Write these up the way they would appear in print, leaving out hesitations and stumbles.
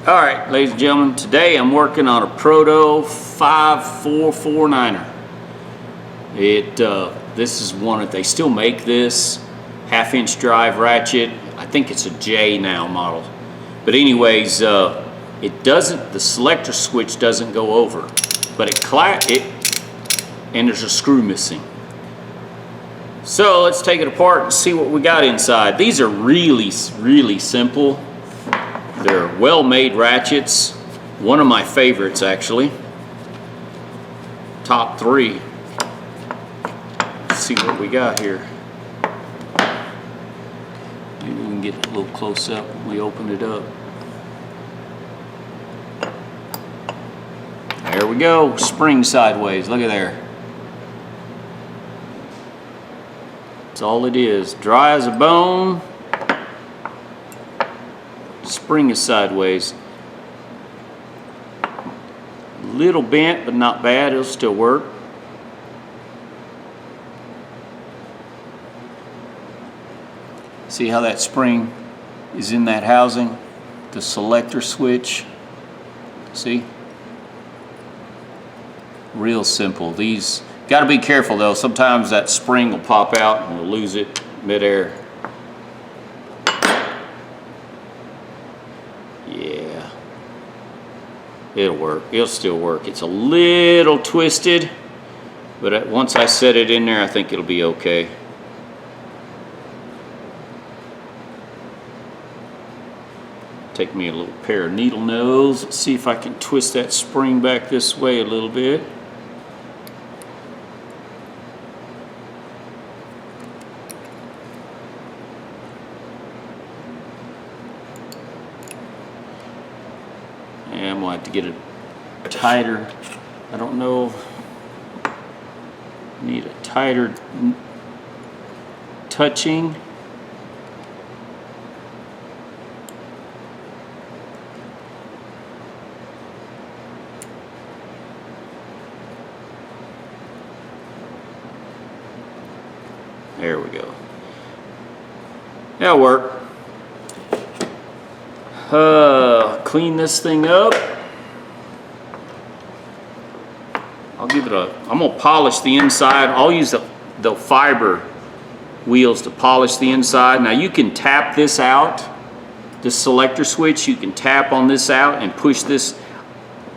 Alright, ladies and gentlemen, today I'm working on a Proto 5449er. This is one that they still make this half-inch drive ratchet. I think it's a J now model. But anyways, it doesn't, the selector switch doesn't go over, but and there's a screw missing. So let's take it apart and see what we got inside. These are really simple. They're well-made ratchets. One of my favorites, actually. Top 3. Let's see what we got here. Maybe we can get a little close up when we open it up. There we go. Spring sideways. Look at there. That's all it is. Dry as a bone. Spring is sideways. Little bent, but not bad. It'll still work. See how that spring is in that housing? The selector switch. See? Real simple. These, got to be careful though. Sometimes that spring will pop out and we'll lose it midair. Yeah, it'll work. It'll still work. It's a little twisted, but once I set it in there, I think it'll be okay. Take me a little pair of needle nose. Let's see if I can twist that spring back this way a little bit. And I'm going to have to get it tighter. I don't know. Need a tighter touching. There we go. That'll work. Clean this thing up. I'll give it I'm gonna polish the inside. I'll use the fiber wheels to polish the inside. Now you can tap this out, this selector switch, you can tap on this out and push this.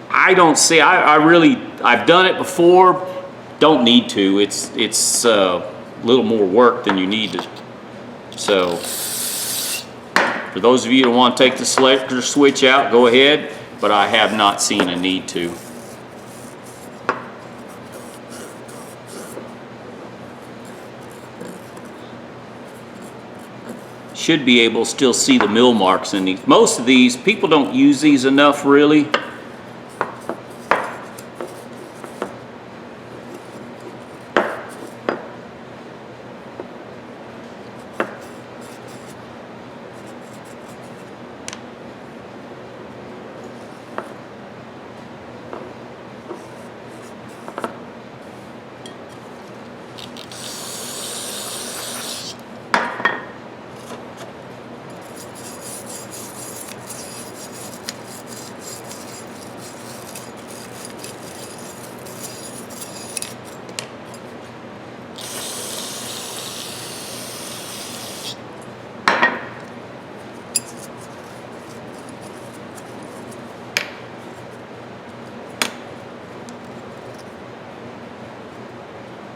I don't see, I've done it before, don't need to. It's a little more work than you need to. So for those of you who want to take the selector switch out, go ahead, but I have not seen a need to. Should be able to still see the mill marks in these. Most of these, people don't use these enough really.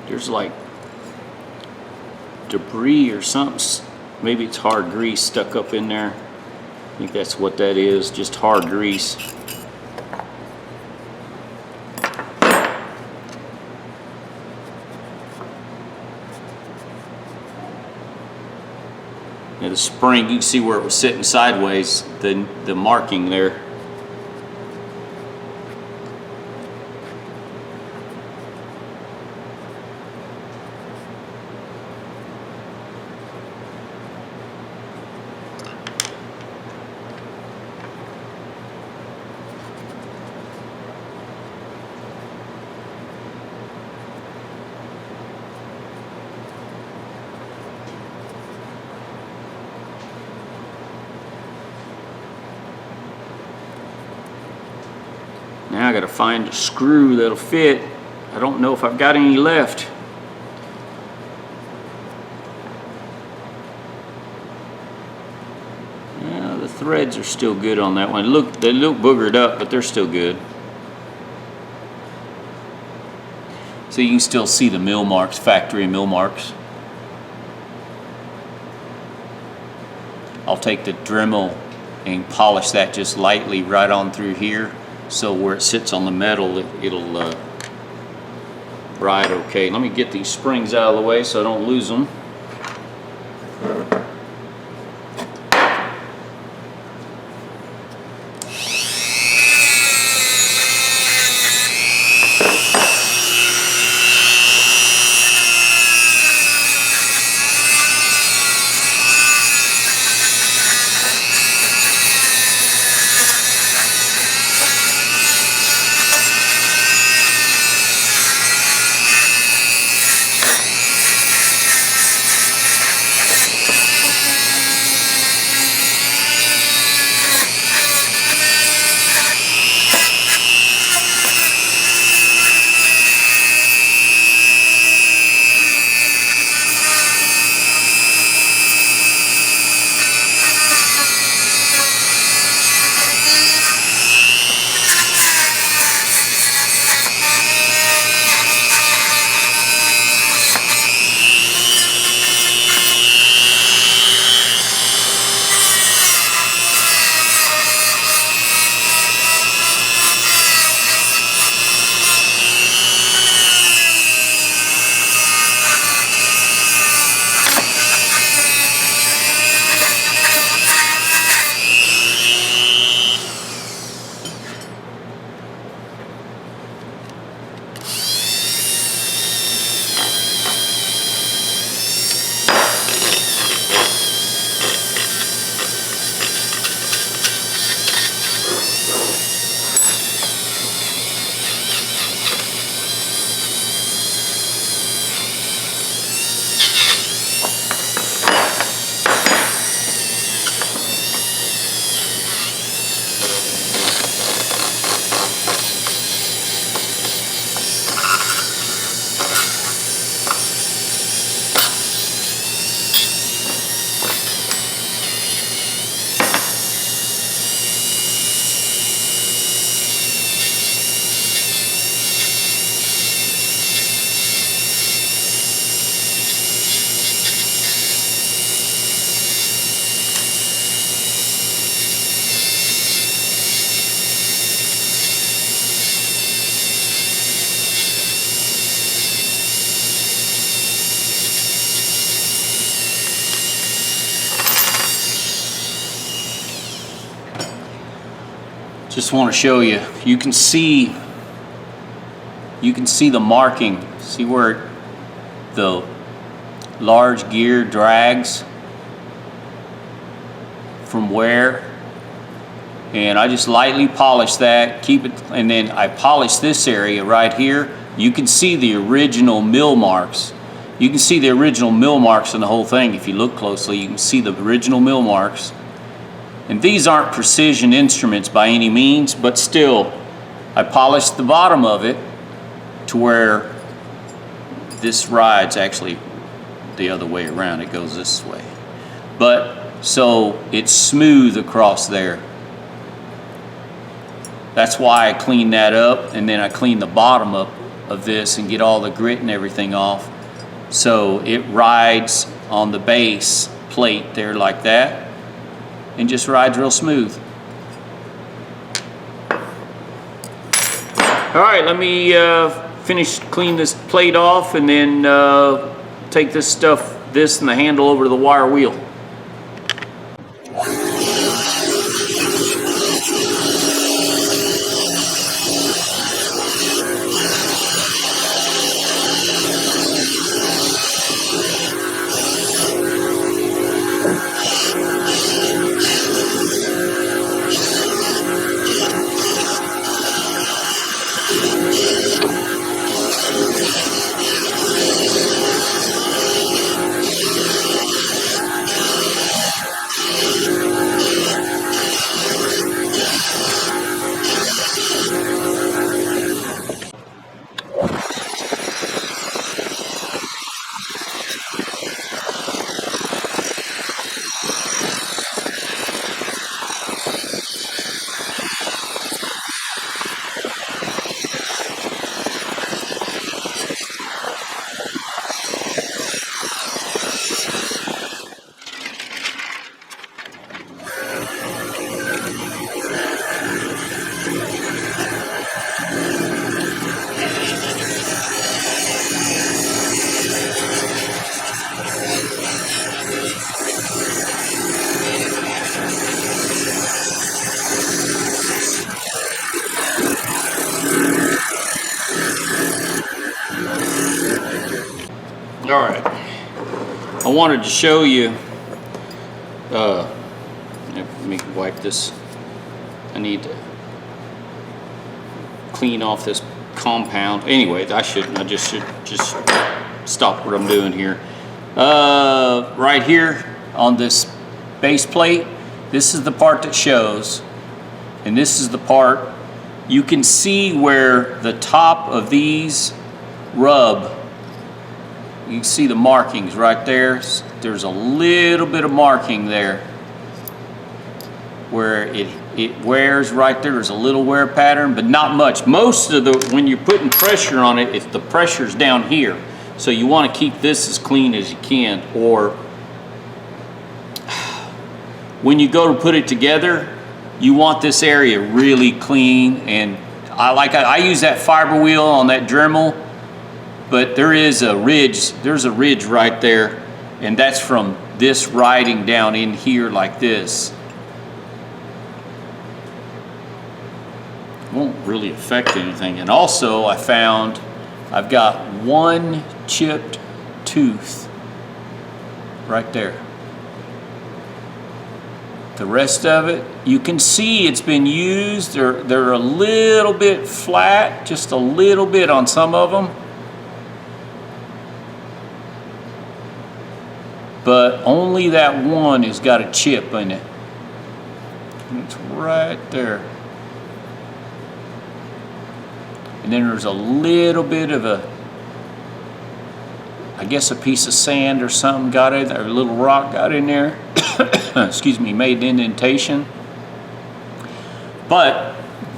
There's like debris or something. Maybe it's hard grease stuck up in there. I think that's what that is, just hard grease. Now the spring, you can see where it was sitting sideways, the marking there. Now I gotta find a screw that'll fit. I don't know if I've got any left. Yeah, the threads are still good on that one. They look boogered up, but they're still good. So you can still see the mill marks, factory mill marks. I'll take the Dremel and polish that just lightly right on through here, so where it sits on the metal, it'll ride okay. Let me get these springs out of the way so I don't lose them. Just want to show you, you can see the marking. See where the large gear drags from where? And I just lightly polish that, keep it, and then I polish this area right here. You can see the original mill marks. You can see the original mill marks in the whole thing. If you look closely, you can see the original mill marks. And these aren't precision instruments by any means, but still, I polished the bottom of it to where this rides actually the other way around. It goes this way. But so it's smooth across there. That's why I clean that up, and then I clean the bottom up of this and get all the grit and everything off. So it rides on the base plate there like that, and just rides real smooth. All right, let me clean this plate off, and then take this and the handle over to the wire wheel. wanted to show you, let me wipe this. I need to clean off this compound. Anyway, I just should stop what I'm doing here. Right here on this base plate, this is the part that shows, and this is the part you can see where the top of these rub. You can see the markings right there. There's a little bit of marking there where it wears right there. There's a little wear pattern, but not much. Most of when you're putting pressure on it, the pressure's down here. So you want to keep this as clean as you can, or when you go to put it together, you want this area really clean. And I use that fiber wheel on that Dremel, but there is a ridge. There's a ridge right there, and that's from this riding down in here like this. Won't really affect anything. And also I found I've got one chipped tooth right there. The rest of it, you can see it's been used. They're a little bit flat, just a little bit on some of them. But only that one has got a chip in it. And it's right there. And then there's a little bit of I guess a piece of sand or something got in there, a little rock got in there. Excuse me, made an indentation. But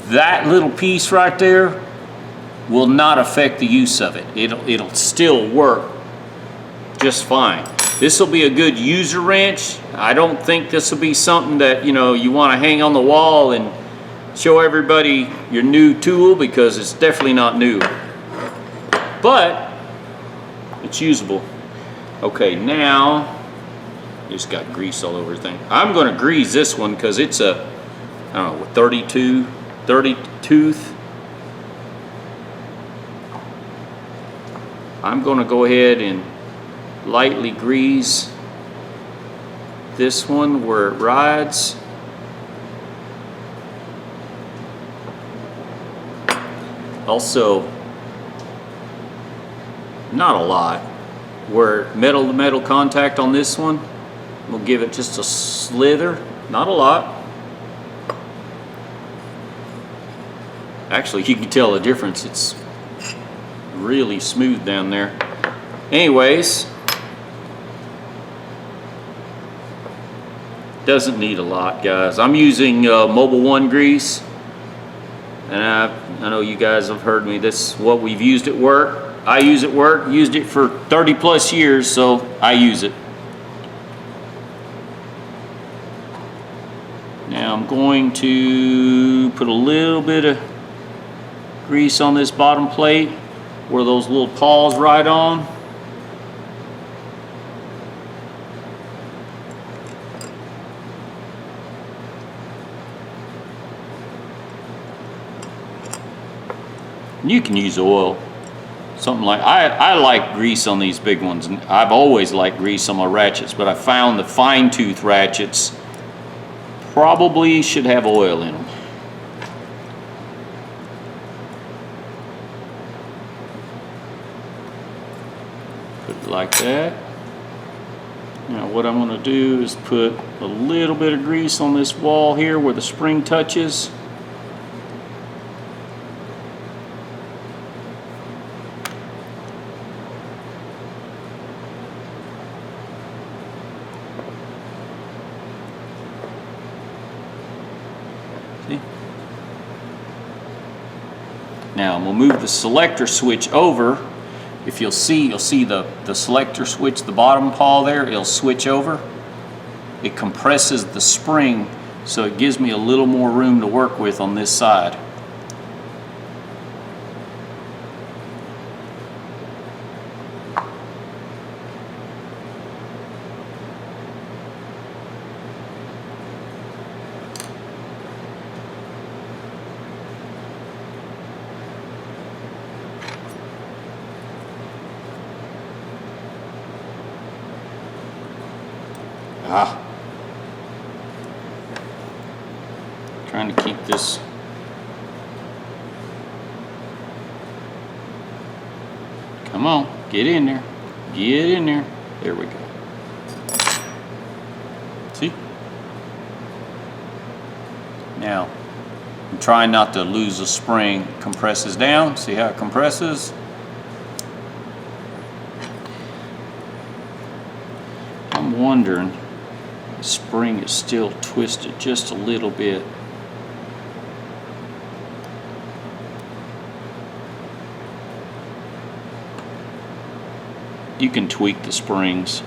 that little piece right there will not affect the use of it. It'll still work just fine. This will be a good user wrench. I don't think this will be something that you want to hang on the wall and show everybody your new tool, because it's definitely not new, but it's usable. Okay, now just got grease all over everything. I'm going to grease this one because it's a, I don't know, 30 tooth. I'm going to go ahead and lightly grease this one where it rides. Also, not a lot, where metal to metal contact on this one, we'll give it just a slither, not a lot. Actually, you can tell the difference. It's really smooth down there. Anyways, doesn't need a lot, guys. I'm using Mobile One grease, and I know you guys have heard me. This is what we've used at work. I use it at work, used it for 30 plus years, so I use it. Now I'm going to put a little bit of grease on this bottom plate where those little paws ride on. You can use oil, something like, I like grease on these big ones, and I've always liked grease on my ratchets, but I found the fine tooth ratchets probably should have oil in them. Put it like that. Now what I'm going to do is put a little bit of grease on this wall here where the spring touches. See? Now we'll move the selector switch over. If you'll see the selector switch, the bottom paw there, it'll switch over. It compresses the spring, so it gives me a little more room to work with on this side. Trying to keep this. Come on, get in there. Get in there. There we go. See? Now, I'm trying not to lose the spring. Compresses down. See how it compresses? I'm wondering, the spring is still twisted just a little bit. You can tweak the springs.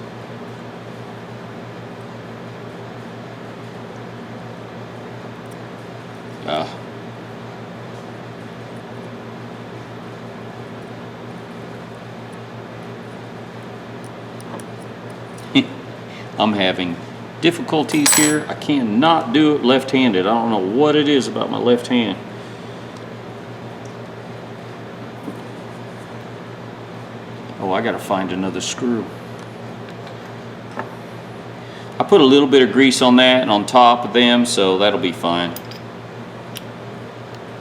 I'm having difficulties here. I cannot do it left-handed. I don't know what it is about my left hand. Oh, I gotta find another screw. I put a little bit of grease on that and on top of them, so that'll be fine.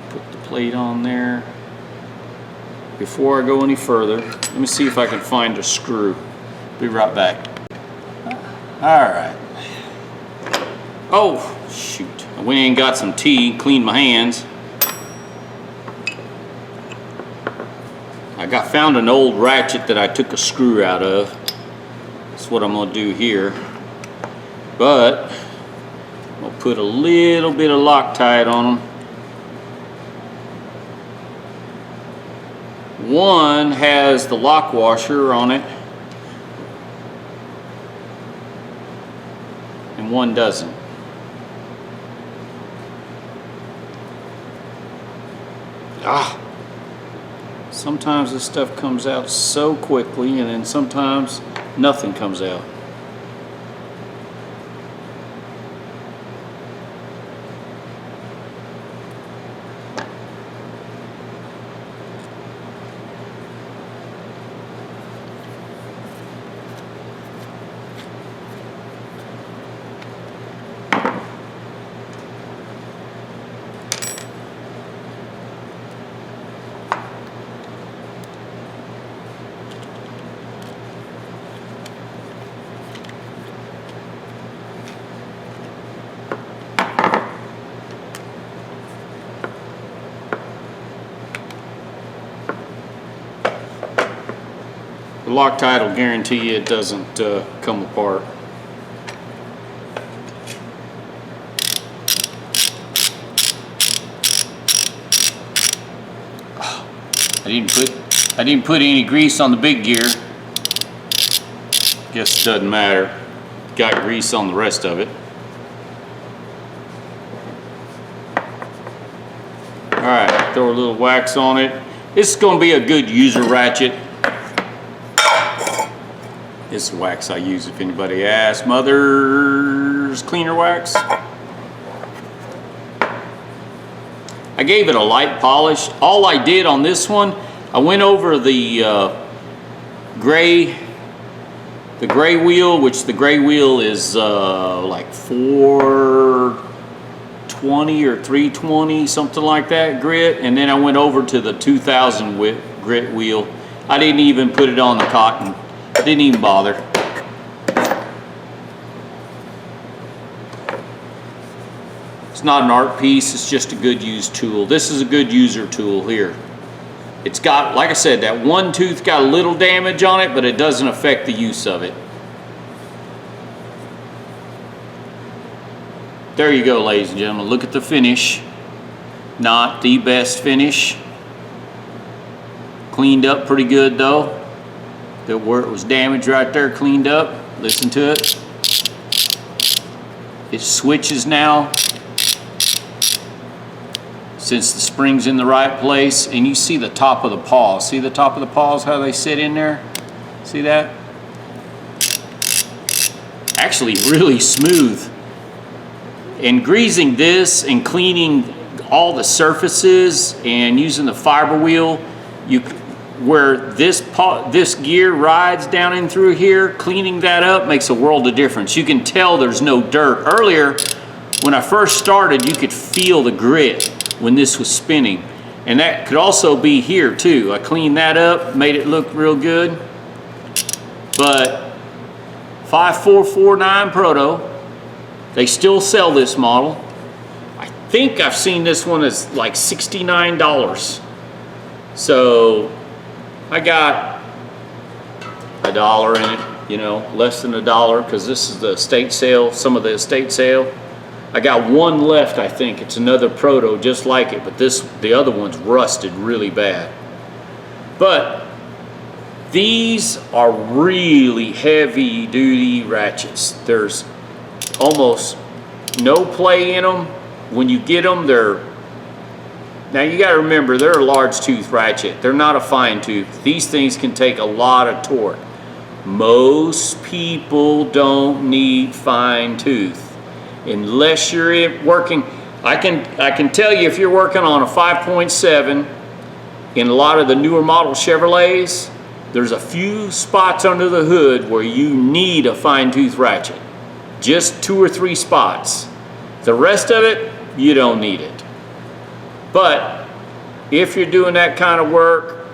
Put the plate on there. Before I go any further, let me see if I can find a screw. Be right back. All right. Oh, shoot. I went in and got some tea, cleaned my hands. I found an old ratchet that I took a screw out of. That's what I'm gonna do here. But I'll put a little bit of Loctite on them. One has the lock washer on it, and one doesn't. Sometimes this stuff comes out so quickly, and then sometimes nothing comes out. The Loctite will guarantee you it doesn't come apart. I didn't put any grease on the big gear. Guess it doesn't matter. Got grease on the rest of it. All right, throw a little wax on it. This is going to be a good user ratchet. This is wax I use if anybody asks. Mother's cleaner wax. I gave it a light polish. All I did on this one, I went over the gray wheel, which the gray wheel is like 420 or 320, something like that grit, and then I went over to the 2000 grit wheel. I didn't even put it on the cotton. Didn't even bother. It's not an art piece, it's just a good used tool. This is a good user tool here. It's got, like I said, that one tooth got a little damage on it, but it doesn't affect the use of it. There you go, ladies and gentlemen. Look at the finish. Not the best finish. Cleaned up pretty good though. That where it was damaged right there, cleaned up. Listen to it. It switches now since the spring's in the right place, and you see the top of the paws. See the top of the paws, how they sit in there? See that? Actually really smooth. And greasing this and cleaning all the surfaces and using the fiber wheel, where this gear rides down in through here, cleaning that up makes a world of difference. You can tell there's no dirt. Earlier, when I first started, you could feel the grit when this was spinning. And that could also be here too. I cleaned that up, made it look real good. But 5449 Proto, they still sell this model. I think I've seen this one as like $69. So I got $1 in it, you know, less than $1, because this is the estate sale, some of the estate sale. I got one left, I think. It's another Proto just like it, but the other one's rusted really bad. But these are really heavy duty ratchets. There's almost no play in them. When you get them, now you got to remember, they're a large tooth ratchet. They're not a fine tooth. These things can take a lot of torque. Most people don't need fine tooth unless you're working. I can tell you, if you're working on a 5.7 in a lot of the newer model Chevrolets, there's a few spots under the hood where you need a fine tooth ratchet. Just 2 or 3 spots. The rest of it, you don't need it. But if you're doing that kind of work,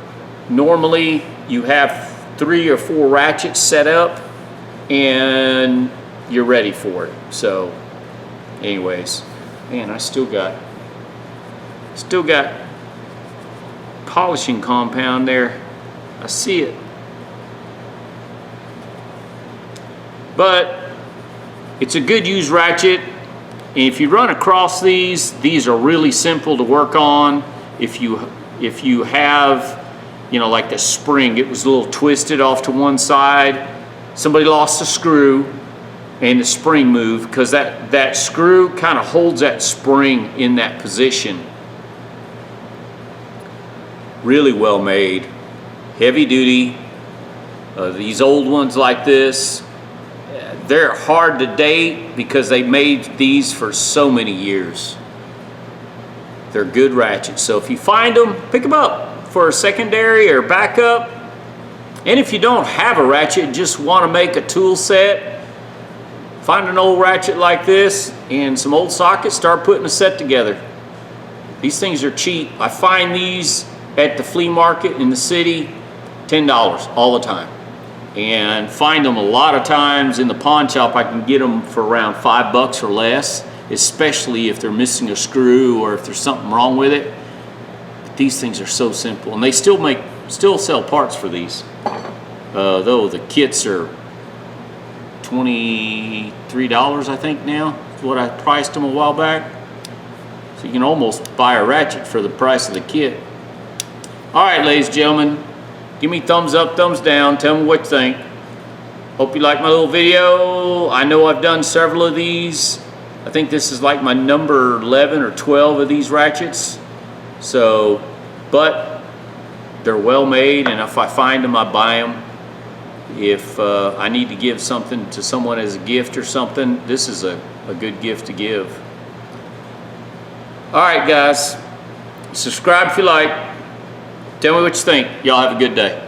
normally you have 3 or 4 ratchets set up and you're ready for it. So anyways, man, I still got polishing compound there. I see it. But it's a good used ratchet. If you run across these are really simple to work on. If you have, you know, like the spring, it was a little twisted off to one side. Somebody lost a screw and the spring moved, because that screw kind of holds that spring in that position. Really well made, heavy duty. These old ones like this, they're hard to date because they made these for so many years. They're good ratchets. So if you find them, pick them up for a secondary or backup. And if you don't have a ratchet, just want to make a tool set, find an old ratchet like this and some old sockets, start putting a set together. These things are cheap. I find these at the flea market in the city, $10 all the time. And find them a lot of times in the pawn shop. I can get them for around $5 or less, especially if they're missing a screw or if there's something wrong with it. But these things are so simple, and they still sell parts for these. Though the kits are $23, I think now. That's what I priced them a while back. So you can almost buy a ratchet for the price of the kit. All right, ladies and gentlemen, give me thumbs up, thumbs down. Tell me what you think. Hope you like my little video. I know I've done several of these. I think this is like my number 11 or 12 of these ratchets. So, but they're well made, and if I find them, I buy them. If I need to give something to someone as a gift or something, this is a good gift to give. All right, guys. Subscribe if you like. Tell me what you think. Y'all have a good day.